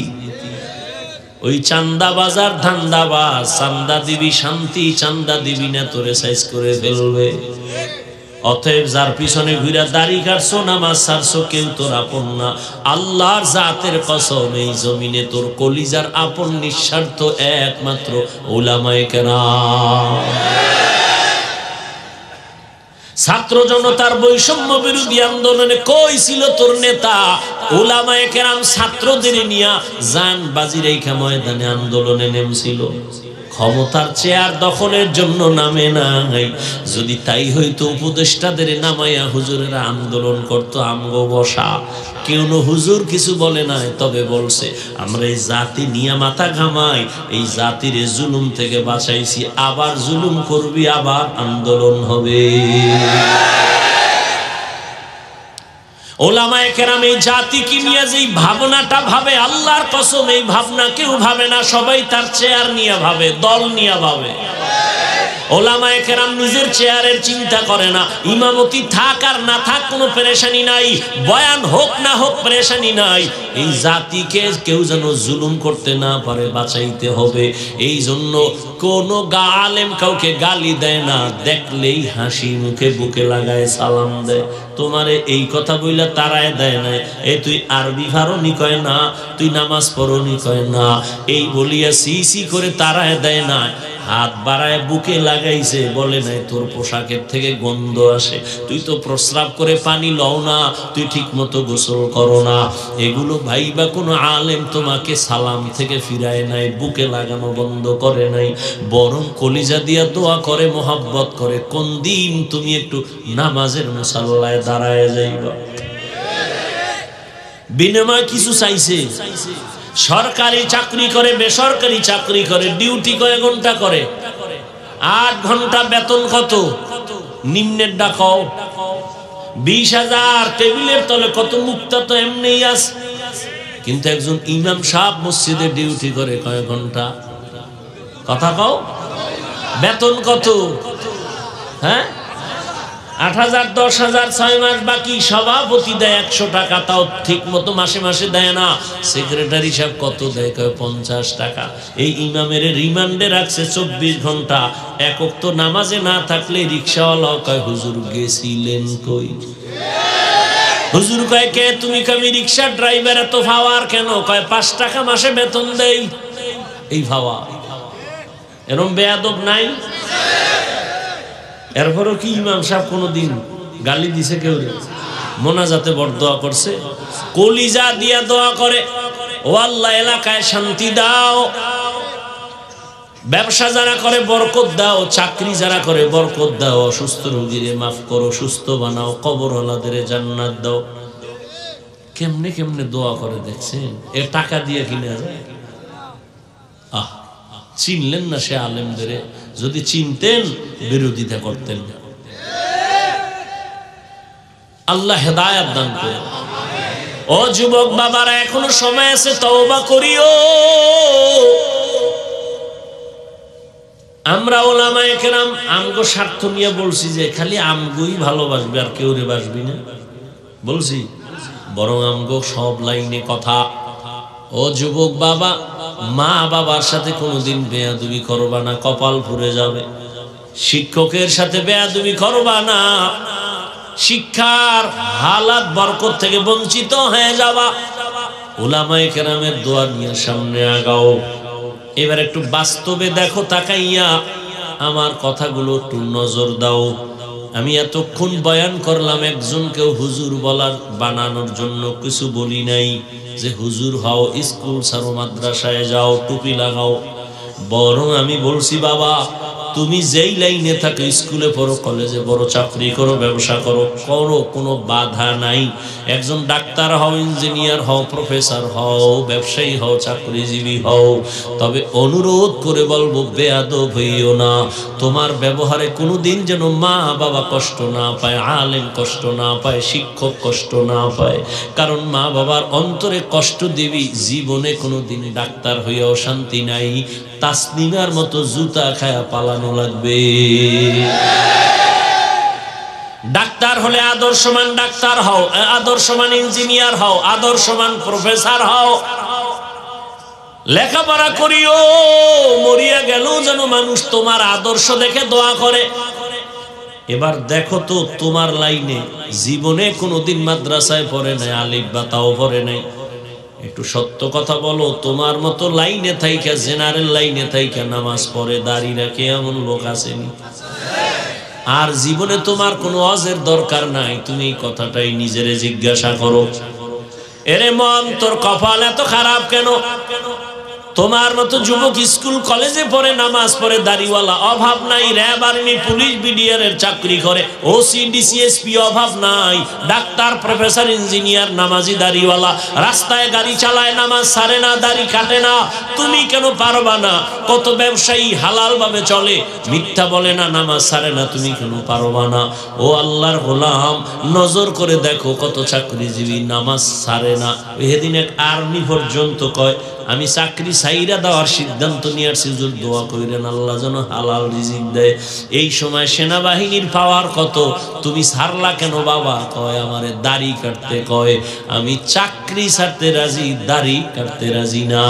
ওই চান্দা বাজার ধান্দাবাজ, চান্দা দিবি শান্তি, চান্দা দিবি না তোরে সাইজ করে ফেলবে। অতএব যার পিছনে ঘুরা দাড়ি কাটছো, নামাজ ছাড়ছো, কেউ তোর আপন না। আল্লাহর জাতের কসম, এই জমিনে তোর কলিজার আপন নিঃস্বার্থ একমাত্র উলামায়ে কেরাম। ছাত্র জনতার বৈষম্য বিরোধী আন্দোলনে কই ছিল তোর নেতা? উলামায়ে কেরাম ছাত্রদের নিয়া জান বাজি রেখা ময়দানে আন্দোলনে নেমেছিল। ক্ষমতার চেয়ার দখলের জন্য নামে নাই। যদি তাই হইতো উপদেষ্টাদের নামাইয়া হুজুরেরা আন্দোলন করতো আমগো বসা। কেউ হুজুর কিছু বলে নাই, তবে বলছে আমরা এই জাতি নিয়ে মাথা ঘামাই, এই জাতির জুলুম থেকে বাঁচাইছি, আবার জুলুম করবি, আবার আন্দোলন হবে। ওলামায়ে কেরাম এই জাতিকে নিয়ে যেই ভাবনাটা ভাবে, আল্লাহর কসম এই ভাবনা কেউ ভাবে না। সবাই তার চেয়ার নিয়ে ভাবে, দল নিয়ে ভাবে। ওলামায়ে কেরাম নিজের চেয়ারের চিন্তা করে না। ইমামতি থাক আর না থাক কোনো পেরেশানি নাই, বয়ান হোক না হোক পেরেশানি নাই। এই জাতিকে কেউ যেন জুলুম করতে না পারে, বাঁচাইতে হবে। এই জন্য কোনো আলেম কাউকে গালি দেয় না, দেখলেই হাসি মুখে বুকে লাগায় সালাম দেয়। তোমারে এই কথা বইলা তারায় দেয় না, এ তুই আরবি ফারনি কয় না, তুই নামাজ পড়নি কয় না, এই বলিয়া সি করে তারায় দেয় না। হাত বাড়ায় বুকে লাগাইছে, বলে নাই তোর পোশাকের থেকে গন্ধ আসে, তুই তো প্রস্রাব করে পানি লও না, তুই ঠিক মতো গোসল করো না। এগুলো ভাইবা কোনো আলেম তোমাকে সালাম থেকে ফিরায় নাই, বুকে লাগানো বন্ধ করে নাই, বরং কলিজা দিয়া দোয়া করে, মোহাব্বত করে, কোন দিন তুমি একটু নামাজের মুসাল্লায় দাঁড়ায় যাইবা। বিনিময় কিছু চাইছে? সরকারি চাকরি করে, বেসরকারি চাকরি করে, ডিউটি কয় ঘন্টা করে? 8 ঘন্টা। বেতন কত? নিম্নের ডাকাও 20,000। টেবিলের তলে কত মুক্তা তো এমনি আছে। কিন্তু একজন ইমাম সাহেব মসজিদে ডিউটি করে কয় ঘন্টা? কথা কও, বেতন কত? হ্যাঁ, 8,000, 10,000, 6 মাস বাকি। সভাপতি দেয় 100 টাকা, তাও ঠিক মতো মাসে মাসে দেয় না। সেক্রেটারি সাহেব কত দেয়? 50 টাকা। এই ইমামের রিমান্ডে রাখছে 24 ঘন্টা। এক ওয়াক্ত নামাজে না থাকলে রিক্সাওয়ালা কয় হুজুর গেছিলেন কই? হুজুর কয় কে তুমি? আমি রিক্সা ড্রাইভার। এত ফাওয়ার কেন? কয় 5 টাকা মাসে বেতন দেই। এই ফাওয়া এরম বেয়াদব নাই? এরপরও কি ইমাম সাহেব কোনোদিন গালি দিছে কেউ? মোনাজাতে বড় দোয়া করছে, কলিজা দিয়া দোয়া করে, ও আল্লাহ এলাকায় শান্তি দাও, ব্যবসা যারা করে বরকত দাও, চাকরি যারা করে বরকত দাও, অসুস্থ রোগীরে মাফ করো, সুস্থ বানাও, কবরওয়ালাদের জান্নাত দাও। কেমনে কেমনে দোয়া করে দেখছেন? এ টাকা দিয়ে কিনে যায়। চিনলেন না সে আলেমদের? যদি চিনতেন বিরোধিতা করতেন না। আল্লাহ হেদায়েত দান করেন। ও যুবক বাবারা, এখনো সময় আছে, তওবা করিও। আমরা ওলামায়ে কেরাম আমগো স্বার্থ নিয়ে বলছি যে খালি আমগোই ভালোবাসবে আর কেউ রে বাসবি না, বলছি? বরং আমগো সব লাইনে কথা। ও যুবক বাবা, মা বাবার সাথে কোনোদিন বেয়াদবি করবা না, কপাল পুড়ে যাবে। শিক্ষকের সাথে বেয়াদবি করবা না, শিক্ষার হালাত বরকত থেকে বঞ্চিত হয়ে যাবা। উলামায়ে কেরামের দোয়া নিয়ে সামনে আগাও। এবার একটু বাস্তবে দেখো তাকাইয়া, আমার কথাগুলো একটু নজর দাও। আমি এতক্ষণ বয়ান করলাম, একজনকেও হুজুর বলার বানানোর জন্য কিছু বলি নাই যে হুজুর হও, স্কুল ছাড়ো, মাদ্রাসায় যাও, টুপি লাগাও। বরং আমি বলছি, বাবা তুমি যেই লাইনে থাকো, স্কুলে পড়ো, কলেজে পড়ো, চাকরি করো, ব্যবসা করো, কোনো বাধা নাই। একজন ডাক্তার হও, ইঞ্জিনিয়ার হও, প্রফেসর হও, ব্যবসায়ী হও, চাকরিজীবী হও, তবে অনুরোধ করে বলবো বেয়াদব হইও না। তোমার ব্যবহারে কোনোদিন যেন মা বাবা কষ্ট না পায়, আলেম কষ্ট না পায়, শিক্ষক কষ্ট না পায়। কারণ মা বাবার অন্তরে কষ্ট দিবি, জীবনে কোনোদিন ডাক্তার হইয়াও শান্তি নাই। তাসলিমার মতো জুতা খায়া পালানো লাগবে। ডাক্তার হলে আদর্শমান ডাক্তার হও, আদর্শমান ইঞ্জিনিয়ার হও, আদর্শমান প্রফেসর হও। লেখাপড়া করিও, মরিয়া গেল যেন মানুষ তোমার আদর্শ দেখে দোয়া করে। এবার দেখো তো, তোমার লাইনে জীবনে কোনোদিন মাদ্রাসায় পড়ে নাই, আলিফ বা তাও পড়ে নাই। একটু সত্য কথা বলো, তোমার মতো লাইনে থাইকা, জেনারেল লাইনে থাইকা নামাজ পড়ে, দাড়ি রাখে এমন লোক আসেনি? আর জীবনে তোমার কোনো ওয়াজের দরকার নাই। তুমি এই কথাটাই নিজেরে জিজ্ঞাসা করো, এরে মন তোর কপাল এত খারাপ কেন? তোমার মতো যুবক স্কুল কলেজে পড়ে, নামাজ পড়ে, দাড়িওয়ালা, অভাব নাই। র্যাব, আর্মি, পুলিশ, বিডিআর এর চাকরি করে, ওসি, ডিসিএসপি, অভাব নাই। ডাক্তার, প্রফেসর, ইঞ্জিনিয়ার, নামাজি, দাড়িওয়ালা, রাস্তায় গাড়ি চালায়, নামাজ ছাড়ে না, দাড়ি কাটে না। তুমি কেন পারবা না? কত ব্যবসায়ী হালাল ভাবে চলে, মিথ্যা বলে না, নামাজ ছাড়ে না, তুমি কেন পারবা না? ও আল্লাহর গোলাম, নজর করে দেখো কত চাকরিজীবী নামাজ ছাড়ে না। এদিন এক আর্মি পর্যন্ত কয়, আমি চাকরি ছাইরা দেওয়ার সিদ্ধান্ত নিয়ে আসছি, হুজুর দোয়া কইরেন আল্লাহ যেন হালাল রিজিক দেয়। এই সময় সেনাবাহিনীর পাওয়ার কত, তুমি ছাড়লা কেন বাবা? কয় আমারে দাড়ি কাটতে কয়। আমি চাকরি ছাড়তে রাজি, দাড়ি কাটতে রাজি না।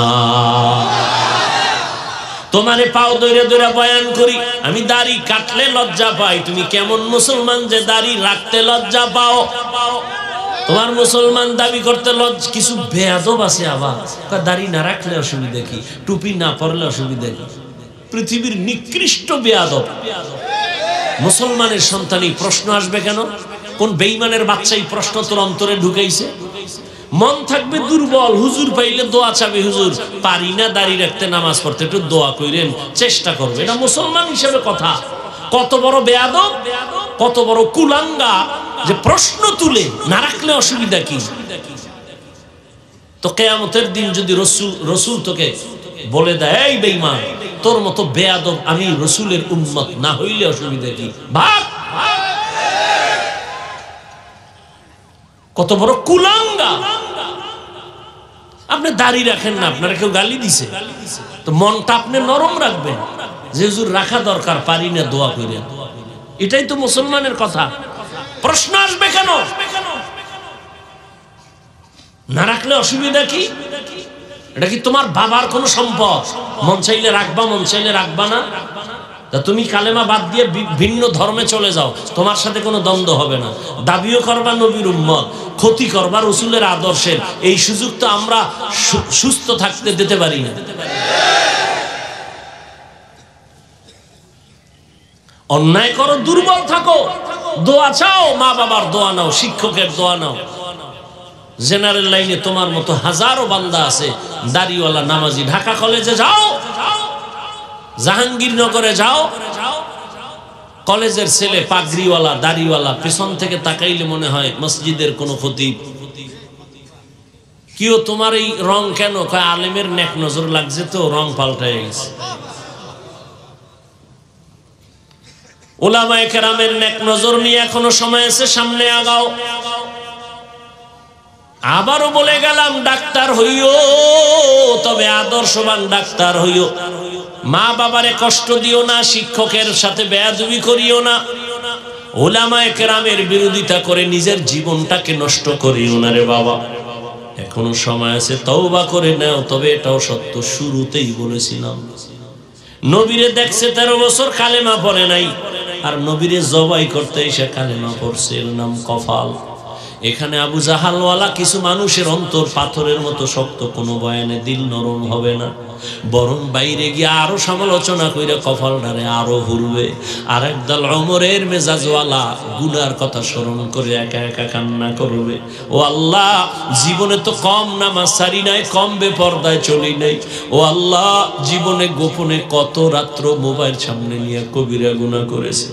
তোমারে পাও দইরা দইরা বয়ান করি, আমি দাড়ি কাটলে লজ্জা পাই। তুমি কেমন মুসলমান যে দাড়ি রাখতে লজ্জা পাও? তোমার মুসলমান দাবি করতে লজ্জা? কিছু বেয়াদব আছে আবার, দাড়ি না রাখলে অসুবিধা কি, টুপি না পরলে অসুবিধা কি? পৃথিবীর নিকৃষ্ট বেয়াদব মুসলমানের সন্তান। এই প্রশ্ন আসবে কেন? কোন বেঈমানের বাচ্চা এই প্রশ্ন তোর অন্তরে ঢুকাইছে? মন থাকবে দুর্বল, হুজুর পাইলে দোয়া চাবে, হুজুর পারি না দাড়ি রাখতে, নামাজ পড়তে, একটু দোয়া কইরেন, চেষ্টা করবে। এটা মুসলমান হিসেবে কথা? কত বড় বেয়াদব, কত বড় কুলাঙ্গা যে প্রশ্ন তুলে না রাখলে অসুবিধা কি? তো কিয়ামতের দিন যদি রসুল তোকে বলে দেয়, এই বেঈমান, তোর মতো বেয়াদব আমি রসুলের উম্মত না হইলে অসুবিধা কি? ভাব কত বড় কুলাঙ্গা। আপনি দাড়ি রাখেন না, আপনারা কেউ গালি দিছে, তো মনটা আপনি নরম রাখবেন যে হুজুর রাখা দরকার, পারি না, দোয়া কইরেন। এটাই তো মুসলমানের কথা। প্রশ্ন আসবে কেন? না রাখলে অসুবিধা কি? এটা কি তোমার বাবার কোন সম্পদ? মন চাইলে রাখবা, মন চাইলে রাখবা না। তা তুমি কালেমা বাদ দিয়ে ভিন্ন ধর্মে চলে যাও, তোমার সাথে কোনো দ্বন্দ্ব হবে না। দাবিও করবা নবীর উম্মত, ক্ষতি করবা রসুলের আদর্শের, এই সুযোগ তো আমরা সুস্থ থাকতে দিতে পারি না। অন্যায় করো, দুর্বল থাকো, দোয়া চাও, মা বাবার দোয়া নাও, শিক্ষকের দোয়া নাও। জেনারেল লাইনে তোমার মতো হাজারো বান্দা আছে দাড়িওয়ালা নামাজি। ঢাকা কলেজে যাও, জাহাঙ্গীরনগরে যাও, কলেজের ছেলে পাগড়িওয়ালা দাড়িওয়ালা, পেছন থেকে তাকাইলে মনে হয় মসজিদের কোনো খতিব। কিও তোমার এই রং কেন? কয় আলেমের নেক নজর লাগছে তো রং পাল্টায় গেছে। উলামায়ে কেরামের নেক নজর নিয়ে এখনো সময় আছে, সামনে আগাও। আবারও বলে গেলাম, ডাক্তার হইও, তবে আদর্শবান ডাক্তার হইও। মা বাবারে কষ্ট দিও না, শিক্ষকের সাথে বেয়াদবি করিও না, উলামায়ে কেরামের বিরোধিতা করে নিজের জীবনটাকে নষ্ট করিও না রে বাবা। এখনো সময় আছে, তওবা করে নাও। তবে এটাও সত্য, শুরুতেই বলেছিলাম, নবীরে দেখছে 13 বছর কালেমা পড়ে নাই, আর নবীরে জবাই করতে এসে কালেমা পড়ছে, এর নাম কফাল। এখানে আবু জাহালওয়ালা কিছু মানুষের অন্তর পাথরের মতো শক্ত, কোনো বয়ানে দিল নরম হবে না, বরং বাইরে গিয়ে আরো সমালোচনা করে কপালটারে আরো ভুলবে। আর একদল ওমরের মেজাজওয়ালা গুনার কথা স্মরণ করে একা একা কান্না করবে, ও আল্লাহ, জীবনে তো কম নামাজ সারি নাই, কম বেপরদায় চলি নাই, ও আল্লাহ, জীবনে গোপনে কত রাত্র মোবাইল সামনে নিয়ে কবিরা গুনাহ করেছে।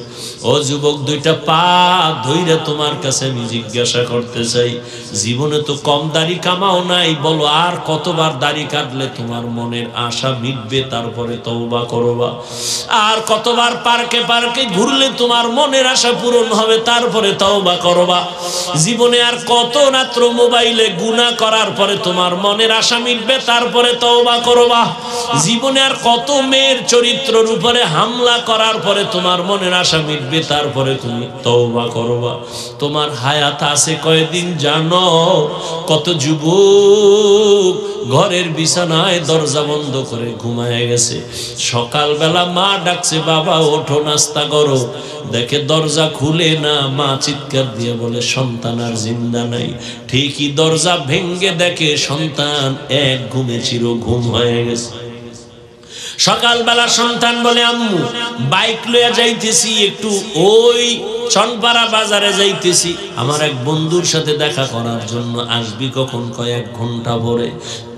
ও যুবক, দুইটা পা ধইরা তোমার কাছে আমি জিজ্ঞাসা করতে চাই, জীবনে তো কম দাড়ি কামাও নাই, বলো আর কতবার দাড়ি কাটলে তোমার মনের আশা মিটবে তারপরে তওবা করবা? আর কতবার পার্কে পার্কে ঘুরলে তোমার মনের আশা পূরণ হবে তারপরে তওবা করবা? জীবনে আর কত রাত্র মোবাইলে গুনাহ করার পরে তোমার মনের আশা মিটবে তারপরে তওবা করবা? জীবনে আর কত মেয়ের চরিত্রের উপরে হামলা করার পরে তোমার মনের আশা মিটবে তারপরে তুমি তওবা করবা? তোমার হায়াত আছে কয়দিন জানো? কত যুবক ঘরের বিছানায় দরজা বন্ধ করে ঘুমায় গেছে, সকালবেলা মা ডাকছে, বাবা ওঠো নাস্তা করো, দেখে দরজা খুলে না, মা চিৎকার দিয়ে বলে সন্তান আর জিন্দা নাই। ঠিকই দরজা ভেঙ্গে দেখে সন্তান এক ঘুমে চির ঘুম হয়ে গেছে। সকালবেলা সন্তান বলে, আম্মু বাইক লইয়া যাইতেছি, একটু ওই চনপাড়া বাজারে যাইতেছি, আমার এক বন্ধুর সাথে দেখা করার জন্য, আসবি কখন? কয় 1 ঘন্টা পরে।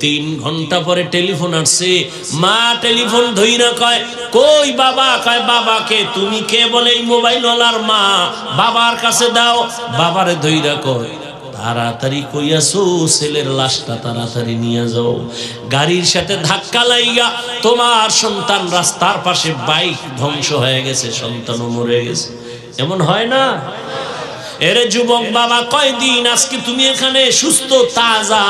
3 ঘন্টা পরে টেলিফোন আসছে, মা টেলিফোন ধইরা কয়, কই বাবা? কয় বাবাকে? তুমি কে? বলে এই মোবাইলওয়ালার মা, বাবার কাছে দাও। বাবারে ধইরা কয়, তাড়াতাড়ি কইয়াছো, ছেলের লাশটা তাড়াতাড়ি নিয়ে যাও। গাড়ির সাথে ধাক্কা লাইগা তোমার সন্তান রাস্তার পাশে, বাইক ধ্বংস হয়ে গেছে, সন্তানও মরে গেছে। এমন হয় না? এরে যুবক বাবা, কয়দিন আজকে তুমি এখানে সুস্থ তাজা,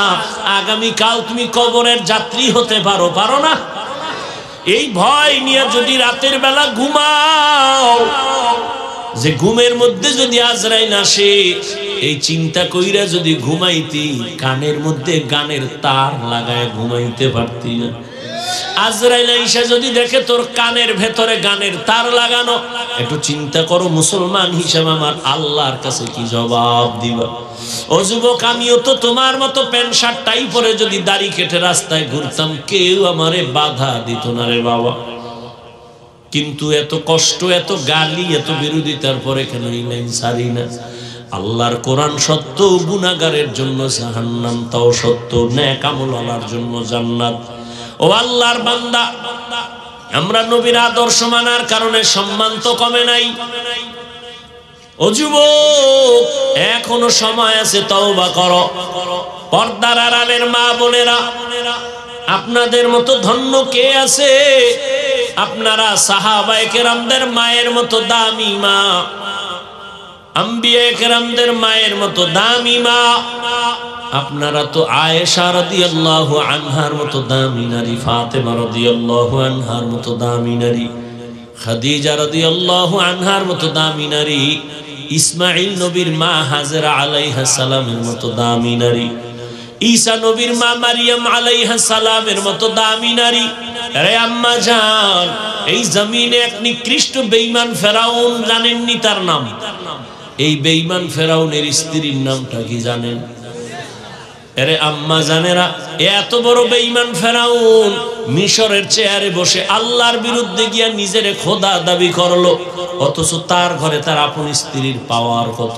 আগামীকাল তুমি কবরের যাত্রী হতে পারো, পারো না? এই ভয় নিয়ে যদি রাতের বেলা ঘুমাও, যে ঘুমের মধ্যে যদি আজরাইল আসে, এই চিন্তা কইরা যদি ঘুমাইতি, কানের মধ্যে গানের তার লাগায় ঘুমাইতে পারতি না। আজরাইল আইসা যদি দেখে তোর কানের ভেতরে গানের তার লাগানো, একটু চিন্তা করো মুসলমান হিসেবে আমার আল্লাহর কাছে কি জবাব দিবা? ও যুবক, আমিও তো তোমার মতো প্যান্ট শার্ট টাই পরে যদি দাড়ি কেটে রাস্তায় ঘুরতাম, কেউ আমারে বাধা দিত না রে বাবা। কিন্তু এত কষ্ট, এত গালি, এত বিরোধিতার পরে কেন এই লাইন ছাড়ি না? আল্লাহর কোরআন সত্য, গুনাহগারের জন্য জাহান্নাম তাও সত্য, নেক আমলওয়ালার জন্য জান্নাত। ও আল্লাহর বান্দা, আমরা নবীর আদর্শ মানার কারণে সম্মান তো কমে নাই। ও যুবক, এখনো সময় আছে, তওবা করো। পর্দার আড়ালের মা বোনেরা, আপনাদের মতো ধন্য কে আছে? আপনারা সাহাবায়ে কেরামদের মায়ের মতো দামি মা, আম্বিয়ায়ে কেরামদের মায়ের মতো দামি মা। আপনারা তো আয়েশা রাদিয়াল্লাহু আনহার মতো দামি নারী, ফাতেমা রাদিয়াল্লাহু আনহার মতো দামি নারী, খাদিজা রাদিয়াল্লাহু আনহার মতো দামি নারী, ইসমাঈল নবীর মা হাজেরা আলাইহিস সালামের মতো দামি নারী, ঈসা নবীর মা মারিয়াম আলাইহিস সালামের মতো দামি নারী। আরে আম্মা জান, এই জমিনে এক নিকৃষ্ট বেঈমান ফেরাউন, জানেননি তার নাম? এই বেঈমান ফেরাউনের স্ত্রীর নামটা কি জানেন? এরে আম্মা জানেরা, এত বড় বেঈমান ফেরাউন মিশরের চেয়ারে বসে আল্লাহর বিরুদ্ধে গিয়া নিজের খোদা দাবি করলো, অথচ তার ঘরে তার আপন স্ত্রীর পাওয়ার কত।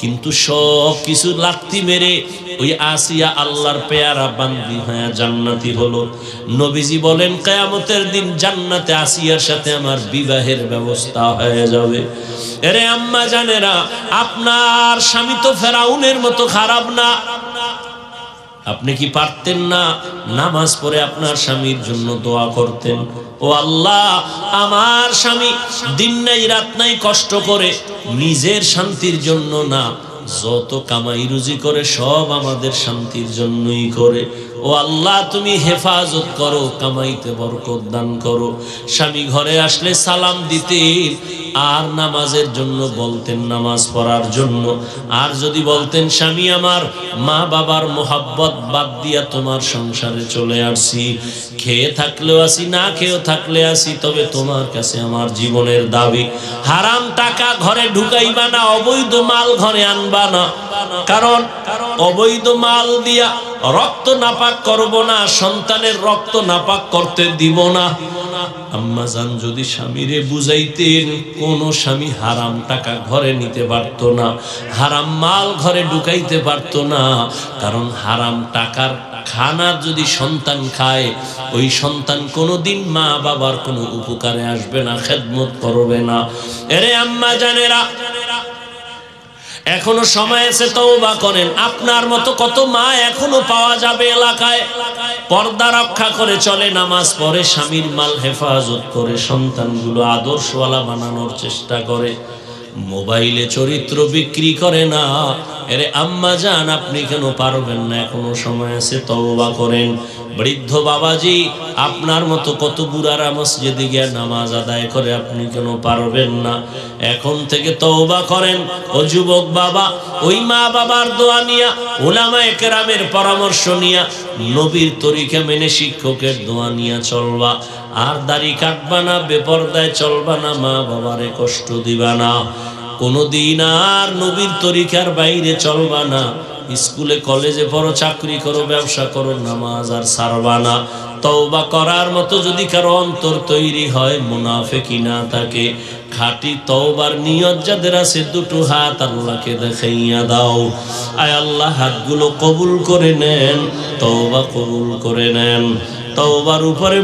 কিন্তু সব কিছু লাত্তি মেরে ওই আসিয়া আল্লাহর পেয়ারা বান্দি হয়ে জান্নাতি হলো। নবীজি বলেন কিয়ামতের দিন জান্নাতে আসিয়ার সাথে আমার বিবাহের ব্যবস্থা হয়ে যাবে। এরে আম্মা জানেরা, আপনার স্বামী তো ফেরাউনের মতো খারাপ না। আপনি কি পারতেন না নামাজ পড়ে আপনার স্বামীর জন্য দোয়া করতেন? ও আল্লাহ, আমার স্বামী দিন নাই রাত নাই কষ্ট করে নিজের শান্তির জন্য না, যত কামাই রুজি করে সব আমাদের শান্তির জন্যই করে। ও আল্লাহ, তুমি হেফাজত করো, কামাইতে বরকত দান করো। স্বামী ঘরে আসলে সালাম দিতেন, আর নামাজের জন্য বলতেন, নামাজ পড়ার জন্য। আর যদি বলতেন স্বামী আমার মা বাবার মোহাব্বত বাদ দিয়া তোমার সংসারে চলে আসছি, খেয়ে থাকলেও আসি না খেয়েও থাকলে আসি, তবে তোমার কাছে আমার জীবনের দাবি। হারাম টাকা ঘরে ঢুকাইবা না, অবৈধ মাল ঘরে আনবা না, কারণ অবৈধ মাল দিয়া রক্ত নাপাক করব না, সন্তানের রক্ত নাপাক করতে দিব না। আম্মা জান যদি স্বামীরে বুঝাইতেন, কোন স্বামী হারাম টাকা ঘরে নিতে পারত না, হারাম মাল ঘরে ঢুকাইতে পারত না। কারণ হারাম টাকার খানা যদি সন্তান খায়, ওই সন্তান কোনোদিন মা বাবার কোনো উপকারে আসবে না, খেদমত করবে না। এরে আম্মা জানেরা, এখনো সময় আছে, তওবা করেন। আপনার মতো কত মা এখনো পাওয়া যাবে এলাকায়, পর্দা রক্ষা করে চলে, নামাজ পড়ে, স্বামীর মাল হেফাজত করে, সন্তানগুলো আদর্শওয়ালা বানানোর চেষ্টা করে, মোবাইলে চরিত্র বিক্রি করে না। এরে আম্মা জান, আপনি কেন পারবেন না? এখনো সময় আছে, তওবা করেন। বৃদ্ধ বাবাজি, আপনার মতো কত বুড়ারা মসজিদে গিয়ে নামাজ আদায় করে, আপনি কেন পারবেন না? এখন থেকে তওবা করেন। ও যুবক বাবা, ওই মা বাবার দোয়া নিয়া, উলামায়ে কেরামের পরামর্শ নিয়া, নবীর তরিকা মেনে শিক্ষকের দোয়া নিয়া চলবা। আর দাড়ি কাটবা না, বেপরদায় চলবা না, মা বাবারে কষ্ট দিবা না, কোনদিন আর নবীর তরিকার বাইরে চলবা না। স্কুলে কলেজে পড়ো, চাকরি করো, ব্যবসা করো, নামাজ আর ছাড়বা না। তওবা করার মতো যদি কারো অন্তর তৈরি হয়, মুনাফিকি না থাকে, খাঁটি তওবার নিয়ত যাদের আছে, দুটো হাত আল্লাহকে দেখাইয়া দাও। আয় আল্লাহ, হাতগুলো কবুল করে নেন, তওবা কবুল করে নেন। তওবার উপরে